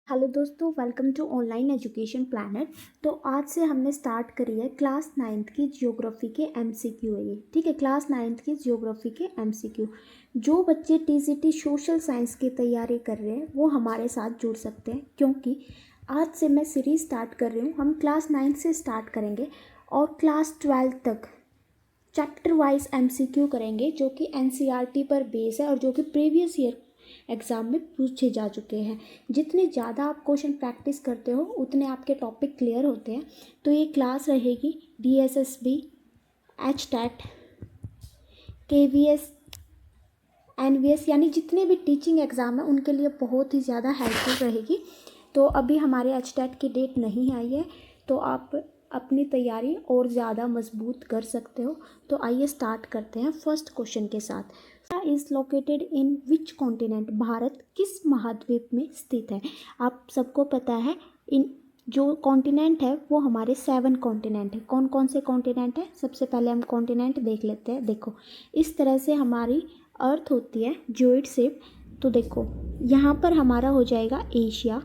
Hello दोस्तों, welcome to online education planet. तो आज से हमने स्टार्ट करी है क्लास 9th की जियोग्राफी के एमसीक्यू है ये। ठीक है, क्लास 9th की जियोग्राफी के एमसीक्यू। जो बच्चे टीजीटी सोशल साइंस की तैयारी कर रहे हैं वो हमारे साथ जुड़ सकते हैं, क्योंकि आज से मैं सीरीज स्टार्ट कर रही हूँ। हम क्लास 9 से स्टार्ट करेंगे और क्लास 12 तक चैप्टर वाइज एमसीक्यू करेंगे, जो कि एनसीईआरटी पर बेस है और जो कि प्रीवियस ईयर एग्ज़ाम में पूछे जा चुके हैं। जितने ज़्यादा आप क्वेश्चन प्रैक्टिस करते हो उतने आपके टॉपिक क्लियर होते हैं। तो ये क्लास रहेगी डीएसएसबी, एचटेट, केवीएस, एनवीएस, यानी जितने भी टीचिंग एग्ज़ाम हैं उनके लिए बहुत ही ज़्यादा हेल्पफुल रहेगी। तो अभी हमारे एचटेट की डेट नहीं आई है, तो आप अपनी तैयारी और ज़्यादा मजबूत कर सकते हो। तो आइए स्टार्ट करते हैं फर्स्ट क्वेश्चन के साथ। Is located in which continent? Bharat किस महाद्वीप में स्थित है? आप सबको पता है, इन जो कॉन्टिनेंट है वो हमारे 7 कॉन्टिनेंट है। कौन कौन से कॉन्टिनेंट है? सबसे पहले हम कॉन्टिनेंट देख लेते हैं। देखो, इस तरह से हमारी अर्थ होती है ज्योइड शेप। तो देखो, यहाँ पर हमारा हो जाएगा एशिया।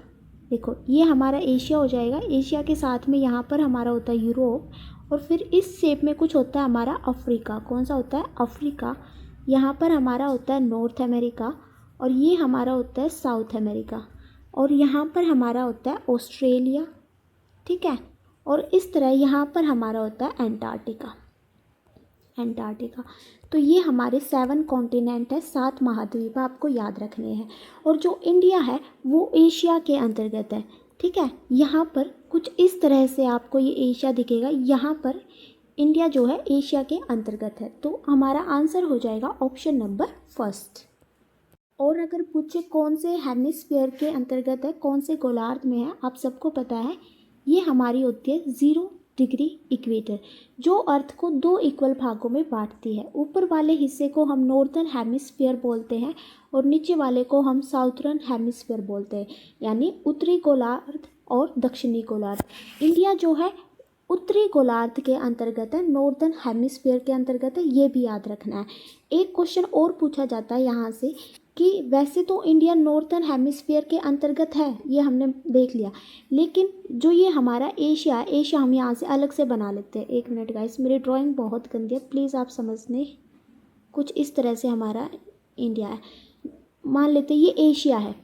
देखो, ये हमारा एशिया हो जाएगा। एशिया के साथ में यहाँ पर हमारा होता है यूरोप, और फिर इस शेप में कुछ होता है हमारा अफ्रीका। कौन सा होता है? अफ्रीका। यहाँ पर हमारा होता है नॉर्थ अमेरिका, और ये हमारा होता है साउथ अमेरिका, और यहाँ पर हमारा होता है ऑस्ट्रेलिया। ठीक है, और इस तरह यहाँ पर हमारा होता है एंटार्क्टिका। तो ये हमारे 7 कॉन्टिनेंट है, 7 महाद्वीप आपको याद रखने हैं। और जो इंडिया है वो एशिया के अंतर्गत है। ठीक है, यहाँ पर कुछ इस तरह से आपको ये एशिया दिखेगा। यहाँ पर इंडिया जो है एशिया के अंतर्गत है। तो हमारा आंसर हो जाएगा ऑप्शन नंबर फर्स्ट। और अगर पूछे कौन से हेमिस्फीयर के अंतर्गत है, कौन से गोलार्ध में है, आप सबको पता है ये हमारी होती है 0 डिग्री इक्वेटर, जो अर्थ को 2 इक्वल भागों में बांटती है। ऊपर वाले हिस्से को हम नॉर्दर्न हेमिस्फीयर बोलते हैं और नीचे वाले को हम साउथर्न हेमिस्फीयर बोलते हैं, यानी उत्तरी गोलार्ध और दक्षिणी गोलार्ध। इंडिया जो है उत्तरी गोलार्ध के अंतर्गत है, नॉर्दर्न हेमिस्फीयर के अंतर्गत है, ये भी याद रखना है। एक क्वेश्चन और पूछा जाता है यहाँ से कि वैसे तो इंडिया नॉर्दर्न हेमिस्फीयर के अंतर्गत है, ये हमने देख लिया, लेकिन जो ये हमारा एशिया है, एशिया हम यहाँ से अलग से बना लेते हैं। एक मिनट गाइस, मेरी ड्राइंग बहुत गंदी है, प्लीज़ आप समझने। कुछ इस तरह से हमारा इंडिया है, मान लेते हैं ये एशिया है।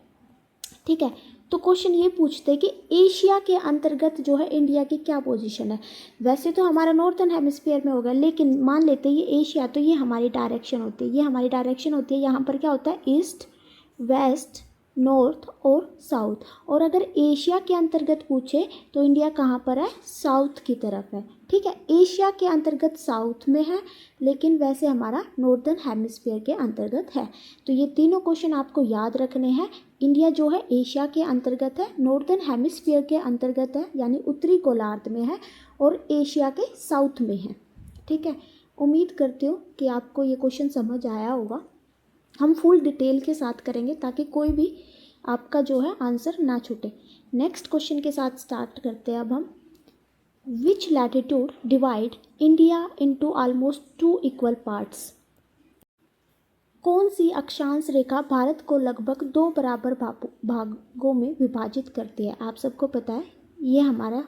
ठीक है, तो क्वेश्चन ये पूछते हैं कि एशिया के अंतर्गत जो है इंडिया की क्या पोजीशन है। वैसे तो हमारा नॉर्थन हेमिस्फीयर में होगा, लेकिन मान लेते हैं ये एशिया, तो ये हमारी डायरेक्शन होती है, ये हमारी डायरेक्शन होती है। यहाँ पर क्या होता है? ईस्ट, वेस्ट, नॉर्थ और साउथ। और अगर एशिया के अंतर्गत पूछे तो इंडिया कहाँ पर है? साउथ की तरफ है। ठीक है, एशिया के अंतर्गत साउथ में है, लेकिन वैसे हमारा नॉर्दर्न हेमिस्फीयर के अंतर्गत है। तो ये तीनों क्वेश्चन आपको याद रखने हैं। इंडिया जो है एशिया के अंतर्गत है, नॉर्दर्न हेमिस्फीयर के अंतर्गत है, यानी उत्तरी गोलार्ध में है, और एशिया के साउथ में है। ठीक है, उम्मीद करती हूँ कि आपको ये क्वेश्चन समझ आया होगा। हम फुल डिटेल के साथ करेंगे ताकि कोई भी आपका जो है आंसर ना छूटे। नेक्स्ट क्वेश्चन के साथ स्टार्ट करते हैं अब हम। Which latitude divide India into almost 2 equal parts? कौन सी अक्षांश रेखा भारत को लगभग 2 बराबर भागों में विभाजित करती है? आप सबको पता है ये हमारा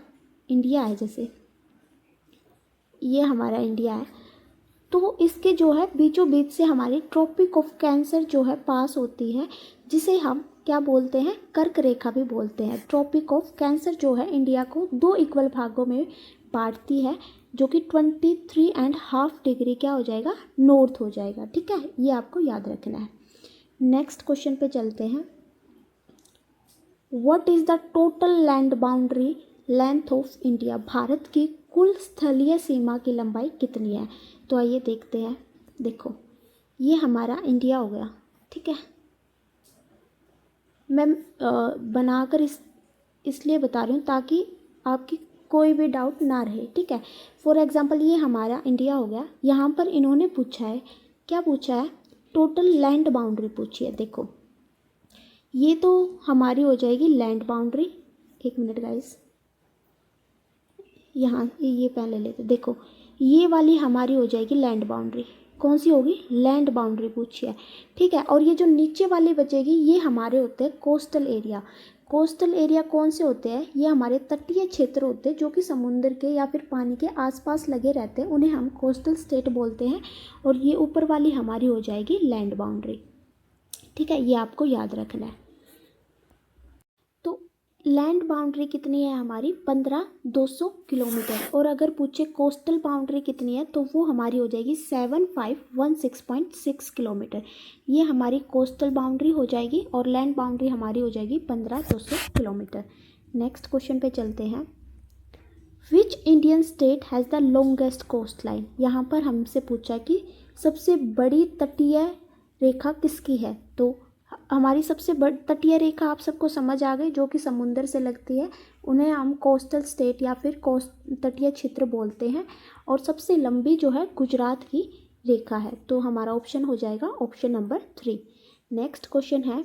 इंडिया है, जैसे ये हमारा इंडिया है, तो इसके जो है बीचों बीच से हमारी ट्रॉपिक ऑफ कैंसर जो है पास होती है, जिसे हम क्या बोलते हैं? कर्क रेखा भी बोलते हैं। ट्रॉपिक ऑफ कैंसर जो है इंडिया को 2 इक्वल भागों में बांटती है, जो कि 23.5 डिग्री क्या हो जाएगा? नॉर्थ हो जाएगा। ठीक है, ये आपको याद रखना है। नेक्स्ट क्वेश्चन पे चलते हैं। What is the total land boundary length of India? Bharat की कुल स्थलीय सीमा की लंबाई कितनी है? तो आइए देखते हैं। देखो, ये हमारा इंडिया हो गया। ठीक है, मैं बनाकर इसलिए बता रही हूँ ताकि आपकी कोई भी डाउट ना रहे। ठीक है, फॉर एग्जांपल ये हमारा इंडिया हो गया। यहाँ पर इन्होंने पूछा है, क्या पूछा है? टोटल लैंड बाउंड्री पूछी है। देखो, ये तो हमारी हो जाएगी लैंड बाउंड्री। एक मिनट गाइस, यहाँ ये पहले लेते। देखो, ये वाली हमारी हो जाएगी लैंड बाउंड्री। कौन सी होगी? लैंड बाउंड्री पूछी है। ठीक है, और ये जो नीचे वाली बचेगी ये हमारे होते हैं कोस्टल एरिया। कोस्टल एरिया कौन से होते हैं? ये हमारे तटीय क्षेत्र होते हैं जो कि समुद्र के या फिर पानी के आसपास लगे रहते हैं, उन्हें हम कोस्टल स्टेट बोलते हैं। और ये ऊपर वाली हमारी हो जाएगी लैंड बाउंड्री। ठीक है, ये आपको याद रखना है। तो लैंड बाउंड्री कितनी है हमारी? 15,200 किलोमीटर। और अगर पूछे कोस्टल बाउंड्री कितनी है तो वो हमारी हो जाएगी 7516.6 किलोमीटर। ये हमारी कोस्टल बाउंड्री हो जाएगी और लैंड बाउंड्री हमारी हो जाएगी 15,200 किलोमीटर। नेक्स्ट क्वेश्चन पे चलते हैं। Which Indian state has the longest coastline? यहाँ पर हमसे पूछा कि सबसे बड़ी तटीय रेखा किसकी है? तो हमारी सबसे बड़ी तटीय रेखा आप सबको समझ आ गई, जो कि समुंदर से लगती है, उन्हें हम कोस्टल स्टेट या फिर तटीय क्षेत्र बोलते हैं। और सबसे लंबी जो है गुजरात की रेखा है। तो हमारा ऑप्शन हो जाएगा ऑप्शन नंबर 3। नेक्स्ट क्वेश्चन है,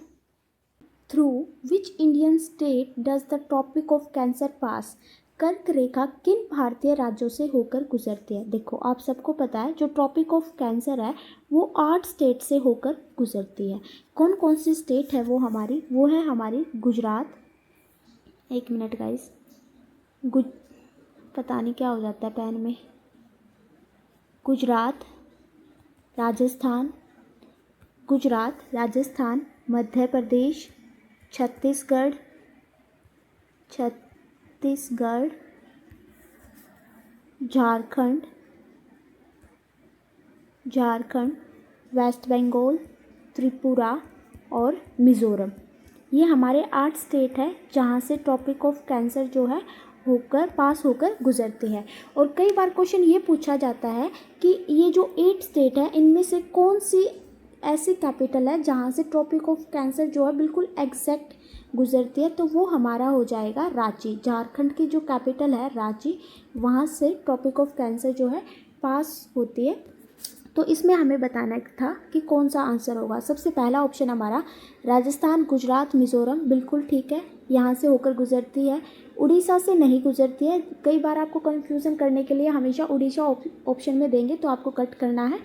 through which Indian state does the tropic of cancer pass? कर्क रेखा किन भारतीय राज्यों से होकर गुजरती है? देखो, आप सबको पता है जो ट्रॉपिक ऑफ कैंसर है वो 8 स्टेट से होकर गुजरती है। कौन कौन सी स्टेट है वो हमारी? वो है हमारी गुजरात, एक मिनट गाइस, पता नहीं क्या हो जाता है पेन में। गुजरात, राजस्थान, मध्य प्रदेश, छत्तीसगढ़, झारखंड, वेस्ट बंगाल, त्रिपुरा और मिज़ोरम। ये हमारे 8 स्टेट है जहाँ से ट्रॉपिक ऑफ कैंसर जो है पास होकर गुजरती है। और कई बार क्वेश्चन ये पूछा जाता है कि ये जो 8 स्टेट है इनमें से कौन सी ऐसी कैपिटल है जहाँ से ट्रॉपिक ऑफ कैंसर जो है बिल्कुल एग्जैक्ट गुजरती है? तो वो हमारा हो जाएगा रांची। झारखंड की जो कैपिटल है रांची, वहाँ से ट्रॉपिक ऑफ कैंसर जो है पास होती है। तो इसमें हमें बताना था कि कौन सा आंसर होगा। सबसे पहला ऑप्शन हमारा राजस्थान, गुजरात, मिज़ोरम बिल्कुल ठीक है, यहाँ से होकर गुजरती है। उड़ीसा से नहीं गुजरती है। कई बार आपको कंफ्यूजन करने के लिए हमेशा उड़ीसा ऑप्शन में देंगे तो आपको कट करना है।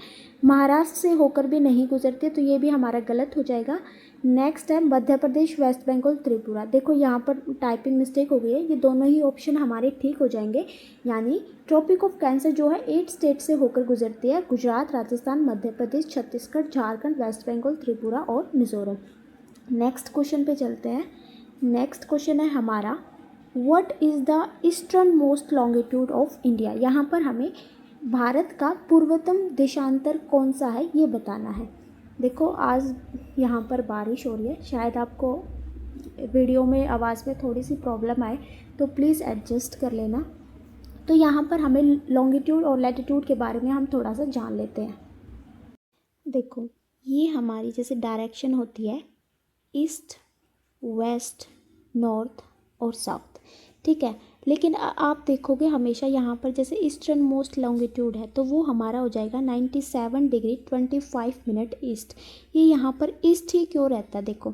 महाराष्ट्र से होकर भी नहीं गुजरती है, तो ये भी हमारा गलत हो जाएगा। नेक्स्ट है मध्य प्रदेश, वेस्ट बंगाल, त्रिपुरा। देखो यहाँ पर टाइपिंग मिस्टेक हो गई है, ये दोनों ही ऑप्शन हमारे ठीक हो जाएंगे। यानी ट्रॉपिक ऑफ कैंसर जो है 8 स्टेट से होकर गुजरती है, गुजरात, राजस्थान, मध्य प्रदेश, छत्तीसगढ़, झारखंड, वेस्ट बंगाल, त्रिपुरा और मिज़ोरम। नेक्स्ट क्वेश्चन पे चलते हैं। नेक्स्ट क्वेश्चन है हमारा, what is the eastern most longitude of India? यहाँ पर हमें भारत का पूर्वतम देशांतर कौन सा है ये बताना है। देखो, आज यहाँ पर बारिश हो रही है, शायद आपको वीडियो में आवाज़ में थोड़ी सी प्रॉब्लम आए तो प्लीज़ एडजस्ट कर लेना। तो यहाँ पर हमें लॉन्गिट्यूड और लैटिट्यूड के बारे में हम थोड़ा सा जान लेते हैं। देखो, ये हमारी जैसे डायरेक्शन होती है ईस्ट, वेस्ट, नॉर्थ और साउथ, ठीक है। लेकिन आप देखोगे हमेशा यहाँ पर जैसे ईस्टर्न मोस्ट लॉन्गिट्यूड है तो वो हमारा हो जाएगा 97 डिग्री 25 मिनट ईस्ट। ये यहाँ पर ईस्ट ही क्यों रहता है? देखो,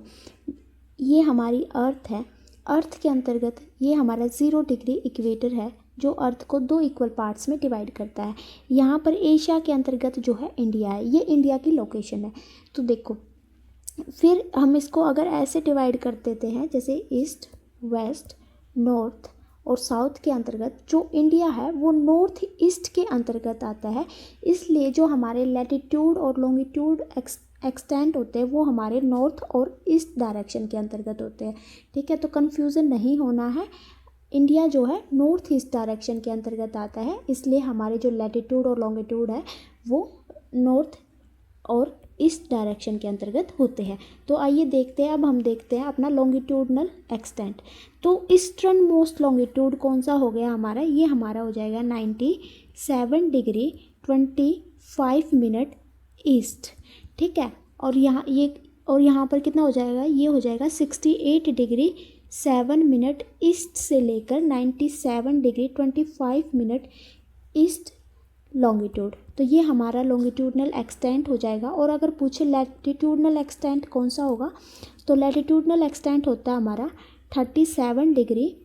ये हमारी अर्थ है, अर्थ के अंतर्गत ये हमारा 0 डिग्री इक्वेटर है जो अर्थ को 2 इक्वल पार्ट्स में डिवाइड करता है। यहाँ पर एशिया के अंतर्गत जो है इंडिया है, ये इंडिया की लोकेशन है। तो देखो, फिर हम इसको अगर ऐसे डिवाइड कर देते हैं जैसे ईस्ट, वेस्ट, नॉर्थ और साउथ के अंतर्गत, जो इंडिया है वो नॉर्थ ईस्ट के अंतर्गत आता है। इसलिए जो हमारे लैटिट्यूड और लॉन्गिट्यूड एक्सटेंट होते हैं वो हमारे नॉर्थ और ईस्ट डायरेक्शन के अंतर्गत होते हैं, ठीक है। तो कन्फ्यूज़न नहीं होना है, इंडिया जो है नॉर्थ ईस्ट डायरेक्शन के अंतर्गत आता है, इसलिए हमारे जो लैटिट्यूड और लॉन्गिट्यूड है वो नॉर्थ और ईस्ट डायरेक्शन के अंतर्गत होते हैं। तो आइए देखते हैं, अब हम देखते हैं अपना लॉन्गिट्यूडनल एक्सटेंट। तो ईस्टर्न मोस्ट लॉन्गिट्यूड कौन सा हो गया हमारा? ये हमारा हो जाएगा 97 डिग्री 25 मिनट ईस्ट, ठीक है। और यहाँ पर कितना हो जाएगा? ये हो जाएगा 68 डिग्री 7 मिनट ईस्ट से लेकर 97 डिग्री 25 मिनट ईस्ट लॉन्गिट्यूड। तो ये हमारा लॉन्गिट्यूडनल एक्सटेंट हो जाएगा। और अगर पूछे लैटिट्यूडनल एक्सटेंट कौन सा होगा, तो लैटिट्यूडनल एक्सटेंट होता है हमारा 37 डिग्री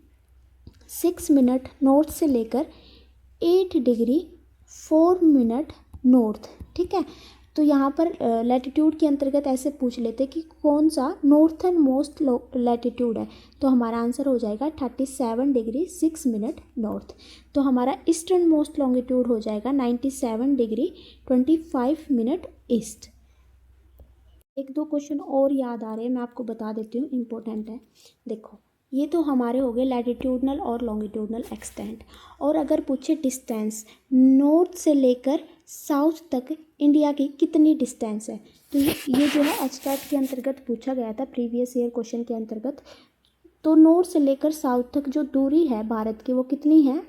6 मिनट नॉर्थ से लेकर 8 डिग्री 4 मिनट नॉर्थ, ठीक है। तो यहाँ पर लैटिट्यूड के अंतर्गत ऐसे पूछ लेते कि कौन सा नॉर्थन मोस्ट लैटिट्यूड है, तो हमारा आंसर हो जाएगा 37 डिग्री 6 मिनट नॉर्थ। तो हमारा ईस्टर्न मोस्ट लॉन्गिट्यूड हो जाएगा 97 डिग्री 25 मिनट ईस्ट। एक दो क्वेश्चन और याद आ रहे हैं, मैं आपको बता देती हूँ, इम्पोर्टेंट है। देखो, ये तो हमारे हो गए लैटिट्यूडनल और लॉन्गिट्यूडनल एक्सटेंट। और अगर पूछे डिस्टेंस, नॉर्थ से लेकर साउथ तक इंडिया की कितनी डिस्टेंस है, तो ये जो है एचटेट के अंतर्गत पूछा गया था, प्रीवियस ईयर क्वेश्चन के अंतर्गत। तो नॉर्थ से लेकर साउथ तक जो दूरी है भारत की वो कितनी है,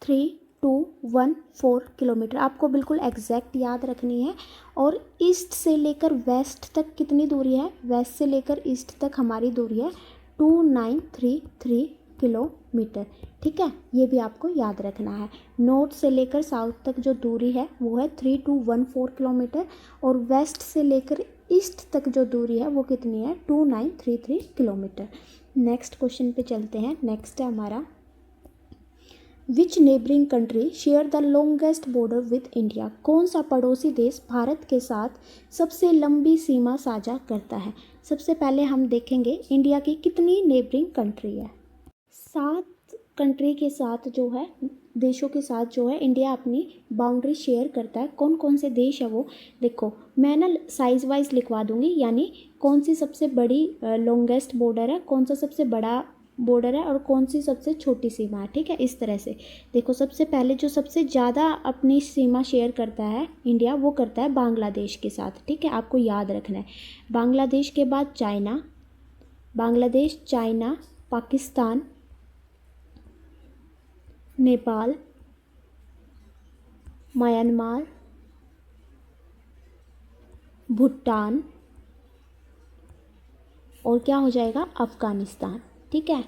3214 किलोमीटर। आपको बिल्कुल एग्जैक्ट याद रखनी है। और ईस्ट से लेकर वेस्ट तक कितनी दूरी है, वेस्ट से लेकर ईस्ट तक हमारी दूरी है 2933 किलोमीटर। ठीक है, ये भी आपको याद रखना है। नॉर्थ से लेकर साउथ तक जो दूरी है वो है 3214 किलोमीटर, और वेस्ट से लेकर ईस्ट तक जो दूरी है वो कितनी है, 2933 किलोमीटर। नेक्स्ट क्वेश्चन पे चलते हैं। नेक्स्ट है हमारा, विच neighbouring country share the longest border with India. कौन सा पड़ोसी देश भारत के साथ सबसे लंबी सीमा साझा करता है। सबसे पहले हम देखेंगे इंडिया की कितनी नेबरिंग कंट्री है। 7 कंट्री के साथ जो है, देशों के साथ जो है इंडिया अपनी बाउंड्री शेयर करता है। कौन कौन से देश है वो, देखो मैं ना साइज़ वाइज लिखवा दूंगी, यानी कौन सी सबसे बड़ी लॉन्गेस्ट बॉर्डर है, कौन सा सबसे बड़ा बॉर्डर है और कौन सी सबसे छोटी सीमा है। ठीक है, इस तरह से देखो, सबसे पहले जो सबसे ज़्यादा अपनी सीमा शेयर करता है इंडिया, वो करता है बांग्लादेश के साथ। ठीक है, आपको याद रखना है। बांग्लादेश के बाद China, Bangladesh, China, Pakistan, Nepal, Myanmar, Bhutan, और क्या हो जाएगा, अफ़गानिस्तान। ठीक है,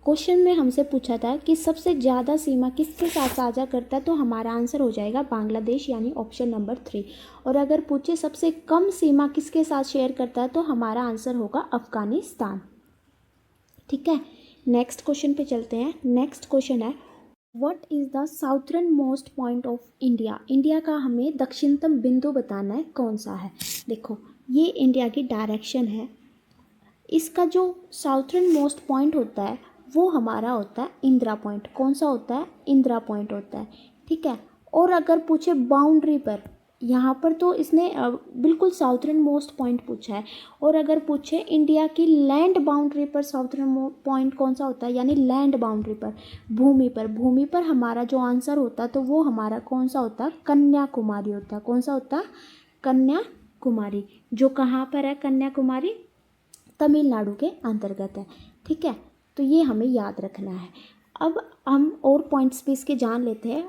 क्वेश्चन में हमसे पूछा था कि सबसे ज़्यादा सीमा किसके साथ साझा करता है, तो हमारा आंसर हो जाएगा बांग्लादेश, यानी ऑप्शन नंबर 3। और अगर पूछे सबसे कम सीमा किसके साथ शेयर करता है, तो हमारा आंसर होगा अफ़गानिस्तान। ठीक है, नेक्स्ट क्वेश्चन पे चलते हैं। नेक्स्ट क्वेश्चन है, what is the southern most point of India. India का हमें दक्षिणतम बिंदु बताना है, कौन सा है। देखो, ये इंडिया की डायरेक्शन है, इसका जो साउथर्न मोस्ट पॉइंट होता है वो हमारा होता है इंदिरा पॉइंट। कौन सा होता है, इंदिरा पॉइंट होता है। ठीक है, और अगर पूछे बाउंड्री पर, यहाँ पर तो इसने बिल्कुल साउथर्न मोस्ट पॉइंट पूछा है। और अगर पूछे इंडिया की लैंड बाउंड्री पर साउथर्न पॉइंट कौन सा होता है, यानी लैंड बाउंड्री पर, भूमि पर हमारा जो आंसर होता है, तो वो हमारा कौन सा होता है, कन्याकुमारी होता है। कौन सा होता है, कन्याकुमारी। जो कहाँ पर है कन्याकुमारी, तमिलनाडु के अंतर्गत है। ठीक है, तो ये हमें याद रखना है। अब हम और पॉइंट्स भी इसके जान लेते हैं।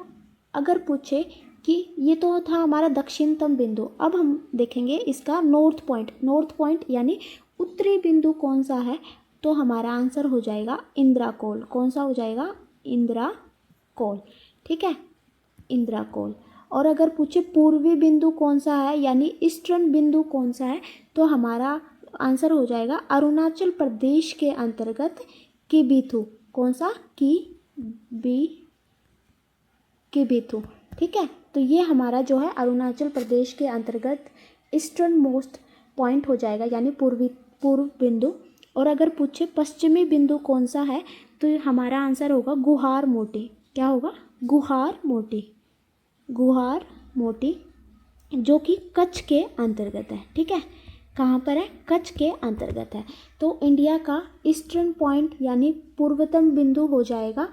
अगर पूछे कि ये तो था हमारा दक्षिणतम बिंदु, अब हम देखेंगे इसका नॉर्थ पॉइंट यानी उत्तरी बिंदु कौन सा है, तो हमारा आंसर हो जाएगा इंदिरा कोल। कौन सा हो जाएगा, इंदिरा कोल। ठीक है, इंदिरा कोल। और अगर पूछे पूर्वी बिंदु कौन सा है, यानी ईस्टर्न बिंदु कौन सा है, तो हमारा आंसर हो जाएगा अरुणाचल प्रदेश के अंतर्गत किबिथु। कौन सा, किबिथु। ठीक है, तो ये हमारा जो है अरुणाचल प्रदेश के अंतर्गत ईस्टर्न मोस्ट पॉइंट हो जाएगा, यानी पूर्व बिंदु। और अगर पूछे पश्चिमी बिंदु कौन सा है, तो हमारा आंसर होगा गुहार मोटी। क्या होगा, गुहार मोटी, जो कि कच्छ के अंतर्गत है। ठीक है, कहाँ पर है, कच्छ के अंतर्गत है। तो इंडिया का ईस्टर्न पॉइंट यानी पूर्वतम बिंदु हो जाएगा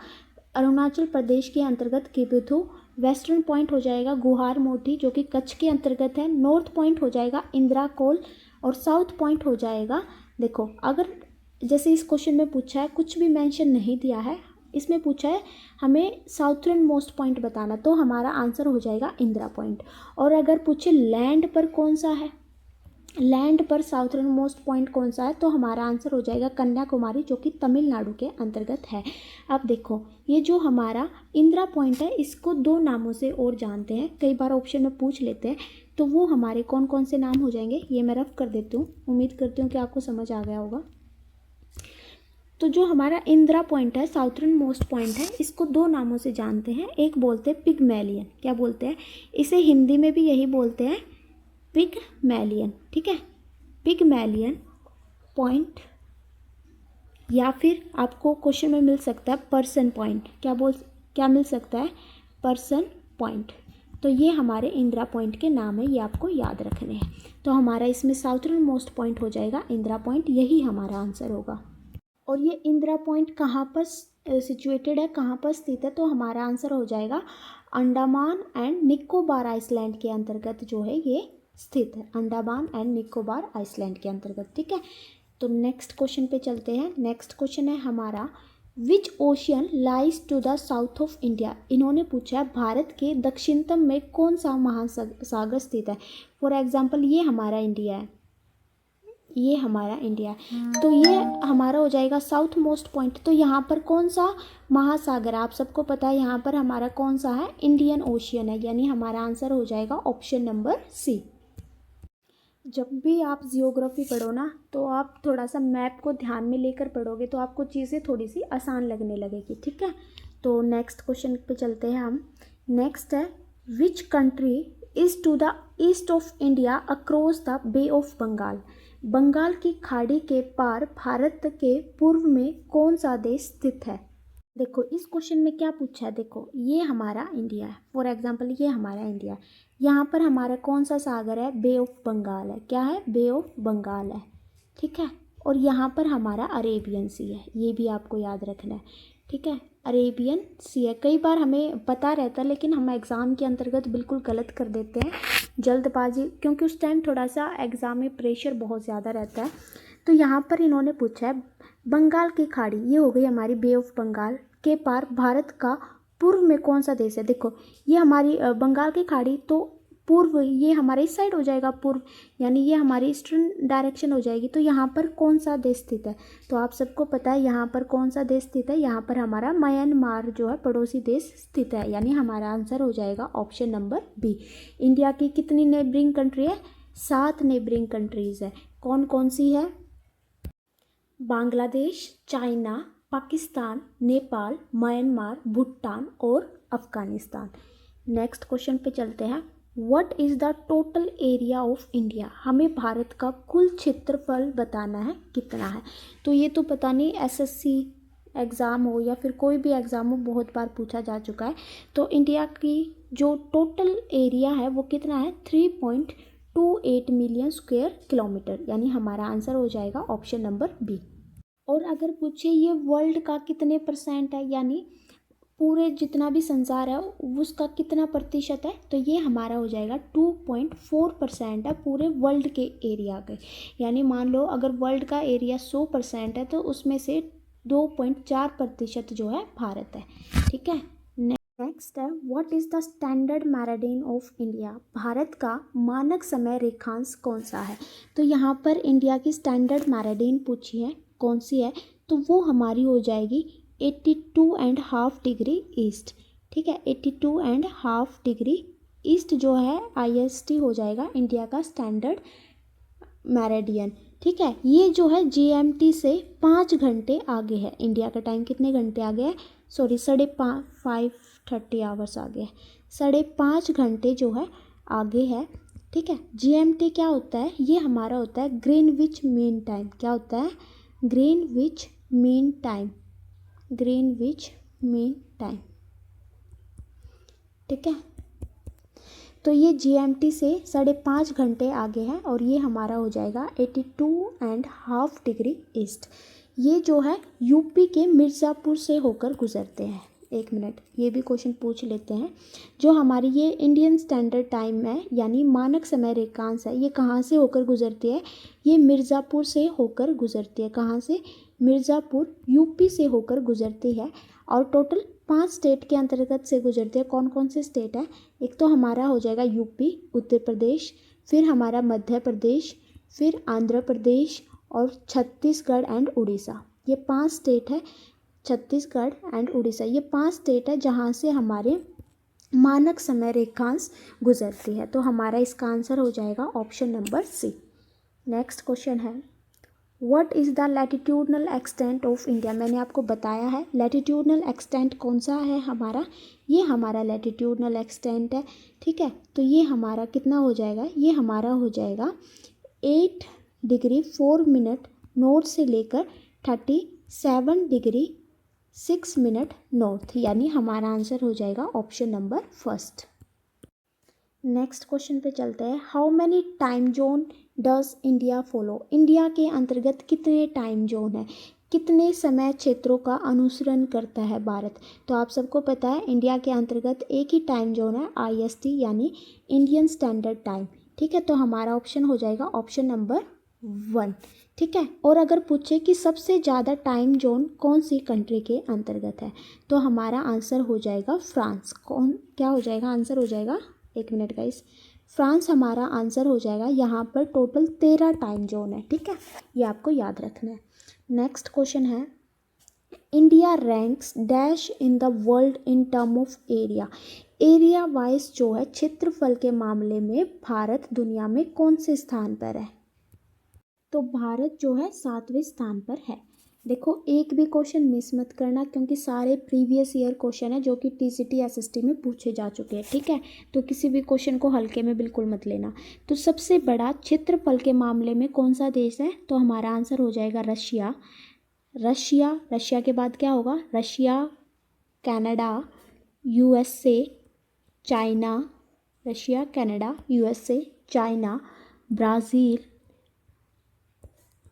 अरुणाचल प्रदेश के अंतर्गत किबिथु, वेस्टर्न पॉइंट हो जाएगा गुहार मोटी जो कि कच्छ के अंतर्गत है, नॉर्थ पॉइंट हो जाएगा इंदिरा कोल, और साउथ पॉइंट हो जाएगा, देखो अगर जैसे इस क्वेश्चन में पूछा है, कुछ भी मेंशन नहीं दिया है, इसमें पूछा है हमें साउथर्न मोस्ट पॉइंट बताना, तो हमारा आंसर हो जाएगा इंदिरा पॉइंट। और अगर पूछे लैंड पर कौन सा है, लैंड पर साउथर्न मोस्ट पॉइंट कौन सा है, तो हमारा आंसर हो जाएगा कन्याकुमारी, जो कि तमिलनाडु के अंतर्गत है। अब देखो, ये जो हमारा इंदिरा पॉइंट है, इसको 2 नामों से और जानते हैं, कई बार ऑप्शन में पूछ लेते हैं, तो वो हमारे कौन कौन से नाम हो जाएंगे, ये मैं रफ कर देती हूँ। उम्मीद करती हूँ कि आपको समझ आ गया होगा। तो जो हमारा इंदिरा पॉइंट है, साउथर्न मोस्ट पॉइंट है, इसको दो नामों से जानते हैं। एक बोलते हैं पिगमेलियन, क्या बोलते हैं इसे, हिंदी में भी यही बोलते हैं पिगमेलियन, ठीक है, पिगमेलियन पॉइंट, या फिर आपको क्वेश्चन में मिल सकता है पर्सन पॉइंट, क्या मिल सकता है, पर्सन पॉइंट। तो ये हमारे इंदिरा पॉइंट के नाम है, ये आपको याद रखने हैं। तो हमारा इसमें साउथर्न मोस्ट पॉइंट हो जाएगा इंदिरा पॉइंट, यही हमारा आंसर होगा। और ये इंदिरा पॉइंट कहाँ पर सिचुएटेड है, कहाँ पर स्थित है, तो हमारा आंसर हो जाएगा अंडमान एंड निकोबार आइसलैंड के अंतर्गत जो है ये स्थित है, अंडमान एंड निकोबार आइसलैंड के अंतर्गत, ठीक है। तो नेक्स्ट क्वेश्चन पे चलते हैं। नेक्स्ट क्वेश्चन है हमारा, which ocean lies to the south of India. इन्होंने पूछा है भारत के दक्षिणतम में कौन सा महासागर स्थित है। फॉर एग्जाम्पल ये हमारा इंडिया है, ये हमारा इंडिया है, तो ये हमारा हो जाएगा साउथ मोस्ट पॉइंट। तो यहाँ पर कौन सा महासागर, आप सबको पता है यहाँ पर हमारा कौन सा है, इंडियन ओशियन है, यानी हमारा आंसर हो जाएगा ऑप्शन नंबर सी। जब भी आप जियोग्राफी पढ़ो ना, तो आप थोड़ा सा मैप को ध्यान में लेकर पढ़ोगे तो आपको चीज़ें थोड़ी सी आसान लगने लगेगी, ठीक है। तो नेक्स्ट क्वेश्चन पे चलते हैं हम। नेक्स्ट है, which country is to the east of India across the bay of Bengal. Bengal की खाड़ी के पार भारत के पूर्व में कौन सा देश स्थित है। देखो इस क्वेश्चन में क्या पूछा है, देखो ये हमारा इंडिया है, फॉर एग्जांपल ये हमारा इंडिया है, यहाँ पर हमारा कौन सा सागर है, बे ऑफ बंगाल है, क्या है, बे ऑफ बंगाल है, ठीक है। और यहाँ पर हमारा अरेबियन सी है, ये भी आपको याद रखना है, ठीक है, अरेबियन सी है। कई बार हमें पता रहता है लेकिन हम एग्ज़ाम के अंतर्गत बिल्कुल गलत कर देते हैं, जल्दबाजी, क्योंकि उस टाइम थोड़ा सा एग्ज़ाम में प्रेशर बहुत ज़्यादा रहता है। तो यहाँ पर इन्होंने पूछा है बंगाल की खाड़ी, ये हो गई हमारी बे ऑफ बंगाल के पार भारत का पूर्व में कौन सा देश है। देखो ये हमारी बंगाल की खाड़ी, तो पूर्व ये हमारे इस साइड हो जाएगा पूर्व, यानी ये हमारी ईस्टर्न डायरेक्शन हो जाएगी। तो यहाँ पर कौन सा देश स्थित है, तो आप सबको पता है यहाँ पर कौन सा देश स्थित है, यहाँ पर हमारा म्यांमार जो है पड़ोसी देश स्थित है, यानी हमारा आंसर हो जाएगा ऑप्शन नंबर बी। इंडिया की कितनी नेबरिंग कंट्री है, 7 नेबरिंग कंट्रीज़ है, कौन कौन सी है, बांग्लादेश, चाइना, पाकिस्तान, नेपाल, म्यांमार, भूटान और अफगानिस्तान। नेक्स्ट क्वेश्चन पे चलते हैं। What is the total area of India. हमें भारत का कुल क्षेत्रफल बताना है कितना है। तो ये तो पता नहीं, एसएससी एग्ज़ाम हो या फिर कोई भी एग्ज़ाम हो, बहुत बार पूछा जा चुका है। तो इंडिया की जो टोटल एरिया है वो कितना है, 3.28 मिलियन स्क्वायर किलोमीटर, यानी हमारा आंसर हो जाएगा ऑप्शन नंबर बी। और अगर पूछे ये वर्ल्ड का कितने परसेंट है, यानी पूरे जितना भी संसार है उसका कितना प्रतिशत है, तो ये हमारा हो जाएगा 2.4% है पूरे वर्ल्ड के एरिया के। यानी मान लो अगर वर्ल्ड का एरिया 100% है तो उसमें से 2.4% जो है भारत है, ठीक है। नेक्स्ट है, what is the standard meridian of India. Bharat का मानक समय रेखांश कौन सा है। तो यहाँ पर इंडिया की स्टैंडर्ड मेरिडियन पूछी है, कौन सी है, तो वो हमारी हो जाएगी 82.5 डिग्री ईस्ट, ठीक है, 82.5 डिग्री ईस्ट जो है IST हो जाएगा इंडिया का स्टैंडर्ड मेरिडियन, ठीक है। ये जो है GMT से 5 घंटे आगे है। इंडिया का टाइम कितने घंटे आगे है, सॉरी 5:30 आवर्स आगे है, 5.5 घंटे जो है आगे है, ठीक है। GMT क्या होता है, ये हमारा होता है ग्रीनविच मीन टाइम, क्या होता है, Greenwich mean time, Greenwich mean time, ठीक है। तो ये GMT से 5.5 घंटे आगे है और ये हमारा हो जाएगा 82.5 डिग्री ईस्ट। ये जो है यूपी के मिर्ज़ापुर से होकर गुजरते हैं। एक मिनट, ये भी क्वेश्चन पूछ लेते हैं। जो हमारी ये इंडियन स्टैंडर्ड टाइम है यानी मानक समय रेखांश है, ये कहाँ से होकर गुजरती है, ये मिर्ज़ापुर से होकर गुजरती है। कहाँ से, मिर्ज़ापुर यूपी से होकर गुजरती है। और टोटल 5 स्टेट के अंतर्गत से गुजरती है। कौन कौन से स्टेट है, एक तो हमारा हो जाएगा यूपी, उत्तर प्रदेश, फिर हमारा मध्य प्रदेश, फिर आंध्र प्रदेश और छत्तीसगढ़ एंड उड़ीसा। ये 5 स्टेट है, छत्तीसगढ़ एंड उड़ीसा, ये 5 स्टेट है जहाँ से हमारे मानक समय रेखांश गुजरती है। तो हमारा इसका आंसर हो जाएगा option number C. Next question है, what is the latitudinal extent of India, मैंने आपको बताया है लैटिट्यूडनल एक्सटेंट कौन सा है हमारा, ये हमारा लैटिट्यूडनल एक्सटेंट है, ठीक है। तो ये हमारा कितना हो जाएगा, ये हमारा हो जाएगा 8 डिग्री 4 मिनट नॉर्थ से लेकर 37 डिग्री 6 मिनट नॉर्थ, यानी हमारा आंसर हो जाएगा option number first. Next question पे चलते हैं। How many time zone does India follow, India के अंतर्गत कितने टाइम जोन है, कितने समय क्षेत्रों का अनुसरण करता है भारत। तो आप सबको पता है इंडिया के अंतर्गत एक ही टाइम जोन है IST यानी इंडियन स्टैंडर्ड टाइम, ठीक है। तो हमारा ऑप्शन हो जाएगा ऑप्शन नंबर 1, ठीक है। और अगर पूछे कि सबसे ज़्यादा टाइम जोन कौन सी कंट्री के अंतर्गत है, तो हमारा आंसर हो जाएगा फ्रांस। कौन क्या हो जाएगा, आंसर हो जाएगा, एक मिनट गाइस, फ्रांस हमारा आंसर हो जाएगा। यहाँ पर टोटल 13 टाइम जोन है, ठीक है, ये आपको याद रखना है। नेक्स्ट क्वेश्चन है, India ranks dash in the world in term of area, area wise जो है क्षेत्रफल के मामले में भारत दुनिया में कौन से स्थान पर है। तो भारत जो है 7वें स्थान पर है। देखो एक भी क्वेश्चन मिस मत करना, क्योंकि सारे प्रीवियस ईयर क्वेश्चन है जो कि TCT SST में पूछे जा चुके हैं, ठीक है। तो किसी भी क्वेश्चन को हल्के में बिल्कुल मत लेना। तो सबसे बड़ा क्षेत्रफल के मामले में कौन सा देश है, तो हमारा आंसर हो जाएगा रशिया। रशिया के बाद क्या होगा, Russia, Canada, USA, China, Russia, Canada, USA, China, Brazil,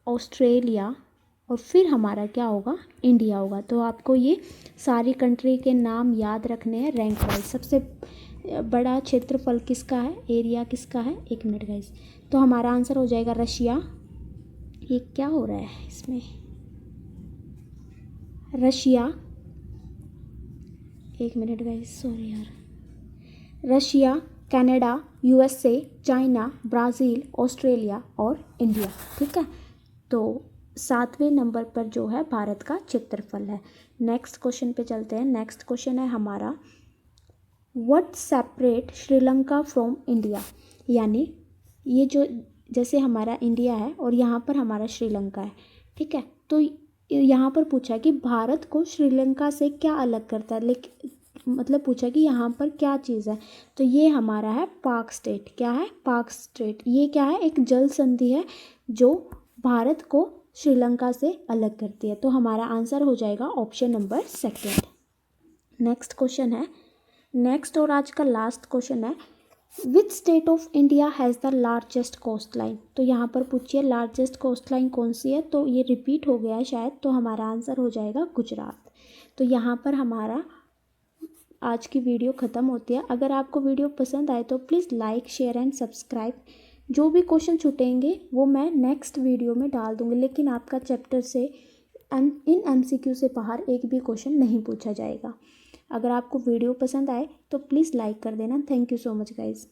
Australia, और फिर हमारा क्या होगा, इंडिया होगा। तो आपको ये सारी कंट्री के नाम याद रखने हैं रैंक वाइज। सबसे बड़ा क्षेत्रफल किसका है, एरिया किसका है, एक मिनट गाइस, तो हमारा आंसर हो जाएगा रशिया। ये क्या हो रहा है इसमें, रशिया, एक मिनट गाइस, सॉरी यार, Russia, Canada, USA, China, Brazil, Australia और इंडिया, ठीक है। तो 7वें नंबर पर जो है भारत का क्षेत्रफल है। नेक्स्ट क्वेश्चन पे चलते हैं। नेक्स्ट क्वेश्चन है हमारा, what separate Sri Lanka from India, यानी ये जो जैसे हमारा इंडिया है और यहाँ पर हमारा श्रीलंका है, ठीक है। तो यहाँ पर पूछा कि भारत को श्रीलंका से क्या अलग करता है, लेकिन मतलब पूछा कि यहाँ पर क्या चीज़ है, तो ये हमारा है पाक स्टेट। क्या है, पाक स्टेट। ये क्या है, एक जल संधि है जो भारत को श्रीलंका से अलग करती है। तो हमारा आंसर हो जाएगा ऑप्शन नंबर 2। नेक्स्ट क्वेश्चन है, नेक्स्ट और आज का लास्ट क्वेश्चन है, which state of India has the largest coastline. तो यहाँ पर पूछिए लार्जेस्ट कोस्ट लाइन कौन सी है, तो ये रिपीट हो गया है शायद, तो हमारा आंसर हो जाएगा गुजरात। तो यहाँ पर हमारा आज की वीडियो ख़त्म होती है। अगर आपको वीडियो पसंद आए तो please like, share and subscribe. जो भी क्वेश्चन छूटेंगे वो मैं नेक्स्ट वीडियो में डाल दूँगी, लेकिन आपका चैप्टर से इन MCQ से बाहर एक भी क्वेश्चन नहीं पूछा जाएगा। अगर आपको वीडियो पसंद आए तो प्लीज़ लाइक कर देना। Thank you so much guys.